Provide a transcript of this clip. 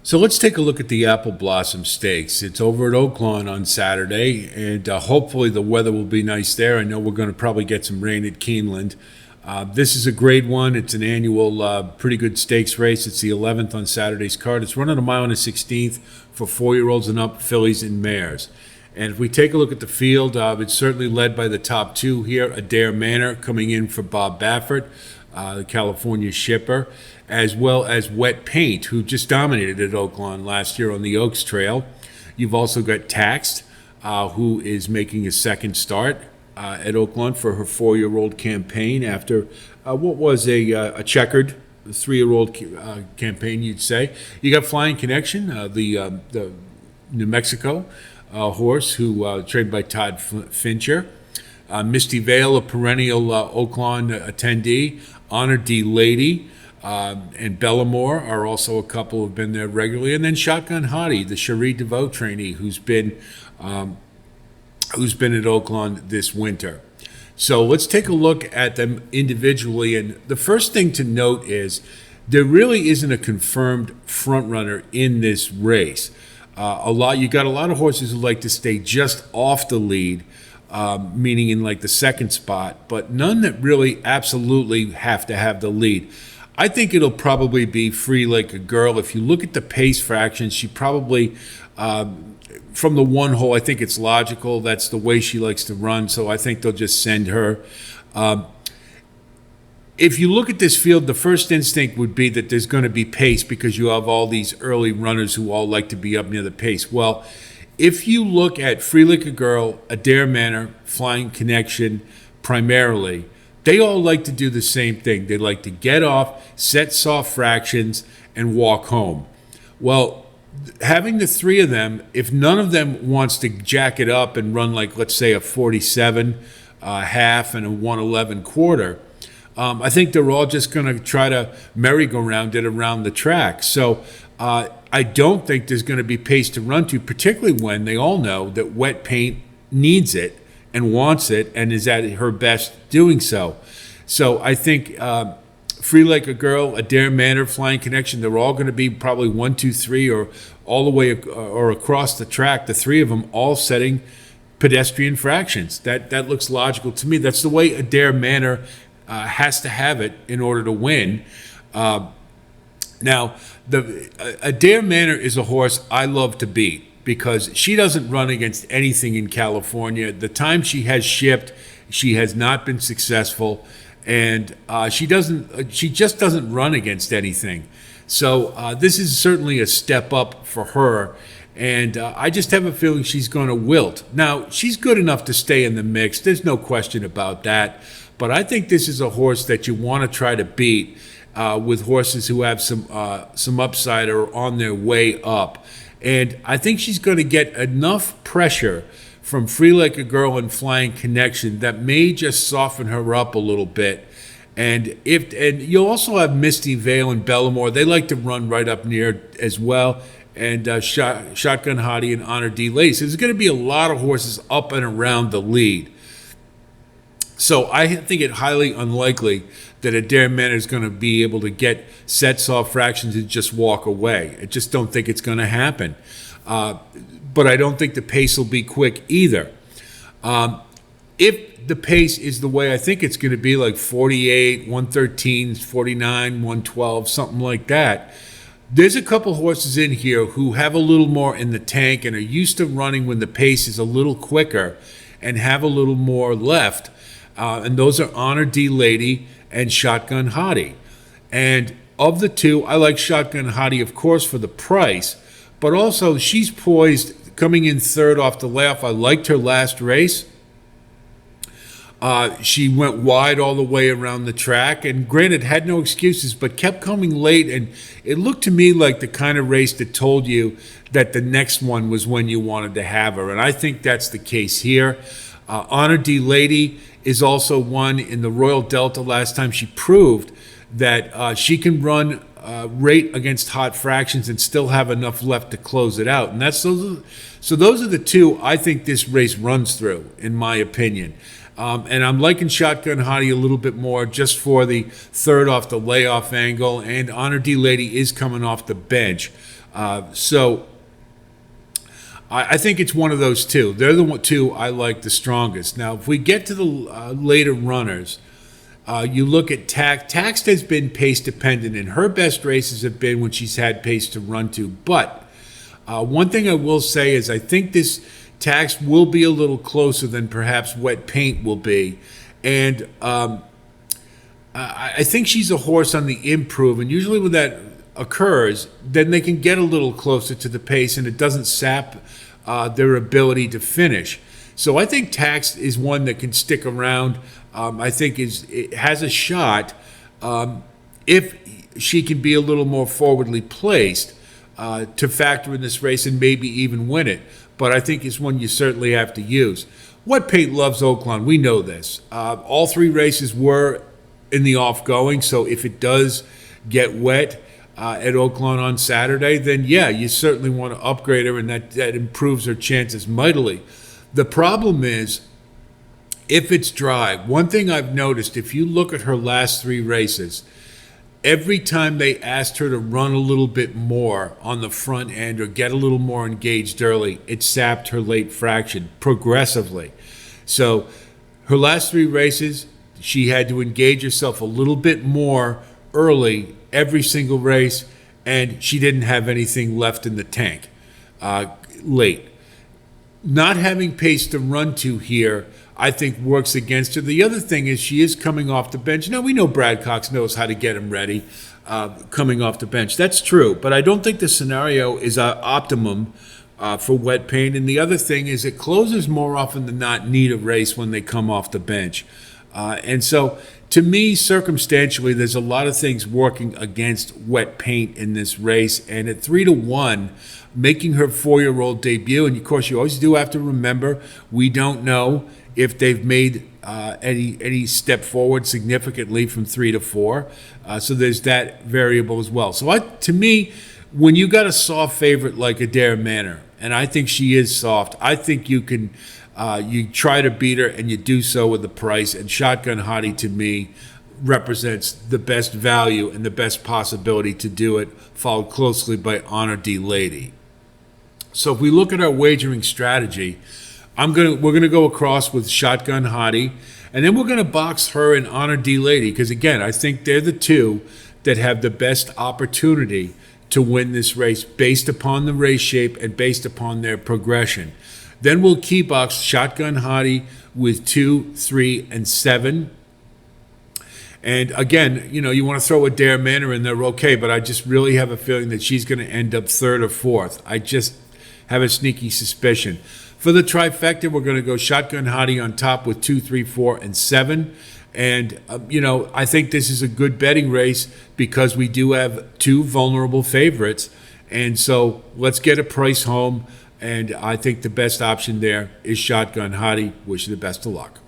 So let's take a look at the Apple Blossom Stakes. It's over at Oaklawn on Saturday, and hopefully the weather will be nice there. I know we're going to probably get some rain at Keeneland. This is a grade one. It's an annual pretty good stakes race. It's the 11th on Saturday's card. It's running a mile and a 16th for 4-year-olds and up, fillies and mares. And if we take a look at the field, it's certainly led by the top two here. Adare Manor coming in for Bob Baffert, the California shipper, as well as Wet Paint, who just dominated at Oaklawn last year on the Oaks Trail. You've also got Taxed, who is making a second start at Oaklawn for her 4-year-old campaign after what was a checkered 3-year-old campaign, you'd say. You got Flying Connection, the New Mexico horse who trained by Todd Fincher. Misty Vale, a perennial Oaklawn attendee. Honor D. Lady and Bellamore are also a couple who have been there regularly. And then Shotgun Hottie, the Cherie DeVoe trainee who's been at Oaklawn this winter. So let's take a look at them individually. And the first thing to note is there really isn't a confirmed front runner in this race. You got a lot of horses who like to stay just off the lead, meaning in like the second spot, but none that really absolutely have to have the lead. I think it'll probably be Free Like a Girl. If you look at the pace fractions, she probably, from the one hole, I think it's logical. That's the way she likes to run, so I think they'll just send her. If you look at this field, the first instinct would be that there's going to be pace because you have all these early runners who all like to be up near the pace. Well, if you look at Free Like a Girl, Adare Manor, Flying Connection primarily, they all like to do the same thing. They like to get off, set soft fractions, and walk home. Well, having the three of them, if none of them wants to jack it up and run like, let's say, a 47 half and a 111 quarter, I think they're all just going to try to merry-go-round it around the track. So I don't think there's going to be pace to run to, particularly when they all know that Wet Paint needs it and wants it and is at her best doing so. So I think Free Like a Girl, Adare Manor, Flying Connection, they're all going to be probably 1, 2, 3 or all the way or across the track, the three of them all setting pedestrian fractions. That looks logical to me. That's the way Adare Manor has to have it in order to win. Now, Adare Manor is a horse I love to beat because she doesn't run against anything in California. The time she has shipped, she has not been successful, and she just doesn't run against anything. So this is certainly a step up for her, and I just have a feeling she's going to wilt. Now, she's good enough to stay in the mix. There's no question about that. But I think this is a horse that you want to try to beat with horses who have some upside or on their way up. And I think she's going to get enough pressure from Free Like a Girl and Flying Connection that may just soften her up a little bit. And you'll also have Misty Vale and Bellamore. They like to run right up near as well. And Shotgun Hottie and Honor D. Lady. So there's going to be a lot of horses up and around the lead. So I think it highly unlikely that Adare Manor is going to be able to get set soft fractions and just walk away. I just don't think it's going to happen. But I don't think the pace will be quick either. If the pace is the way I think it's going to be, like 48, 113, 49, 112, something like that, there's a couple horses in here who have a little more in the tank and are used to running when the pace is a little quicker and have a little more left. And those are Honor D. Lady and Shotgun Hottie. And of the two, I like Shotgun Hottie, of course, for the price, but also she's poised, coming in third off the layoff. I liked her last race. She went wide all the way around the track, and granted, had no excuses, but kept coming late, and it looked to me like the kind of race that told you that the next one was when you wanted to have her, and I think that's the case here. Honor D. Lady is also one in the Royal Delta last time. She proved that she can run rate against hot fractions and still have enough left to close it out. And so those are the two I think this race runs through, in my opinion. And I'm liking Shotgun Hottie a little bit more just for the third off the layoff angle, and Honor D. Lady is coming off the bench. So I think it's one of those two. They're the two I like the strongest. Now, if we get to the later runners, you look at Taxt. Taxt has been pace dependent, and her best races have been when she's had pace to run to. But one thing I will say is I think this Taxt will be a little closer than perhaps Wet Paint will be. And I think she's a horse on the improve, and usually when that occurs, then they can get a little closer to the pace, and it doesn't sap their ability to finish. So I think Tax is one that can stick around. I think it has a shot if she can be a little more forwardly placed to factor in this race and maybe even win it. But I think it's one you certainly have to use. Wet Paint loves Oaklawn. We know this. All three races were in the off-going, so if it does get wet at Oaklawn on Saturday, then yeah, you certainly want to upgrade her, and that improves her chances mightily. The problem is, if it's dry, one thing I've noticed, if you look at her last three races, every time they asked her to run a little bit more on the front end or get a little more engaged early, it sapped her late fraction progressively. So her last three races, she had to engage herself a little bit more early every single race, and she didn't have anything left in the tank late. Not having pace to run to here, I think, works against her. The other thing is she is coming off the bench. Now, we know Brad Cox knows how to get him ready coming off the bench. That's true, but I don't think the scenario is optimum for Wet Paint. And the other thing is it closes more often than not need a race when they come off the bench. And so, to me, circumstantially, there's a lot of things working against Wet Paint in this race. And at 3-1, making her 4-year-old debut, and of course, you always do have to remember, we don't know if they've made any step forward significantly from 3 to 4. So there's that variable as well. So to me, when you got a soft favorite like Adare Manor, and I think she is soft, I think you can you try to beat her, and you do so with the price. And Shotgun Hottie, to me, represents the best value and the best possibility to do it, followed closely by Honor D Lady. So if we look at our wagering strategy, we're gonna go across with Shotgun Hottie, and then we're gonna box her and Honor D Lady, because again, I think they're the two that have the best opportunity to win this race based upon the race shape and based upon their progression. Then we'll key box Shotgun Hottie with 2, 3, and 7. And again, you want to throw Adare Manor in there, okay, but I just really have a feeling that she's going to end up 3rd or 4th. I just have a sneaky suspicion. For the trifecta, we're going to go Shotgun Hottie on top with 2, 3, 4, and 7. And, I think this is a good betting race because we do have 2 vulnerable favorites. And so let's get a price home. And I think the best option there is Shotgun Hottie. Wish you the best of luck.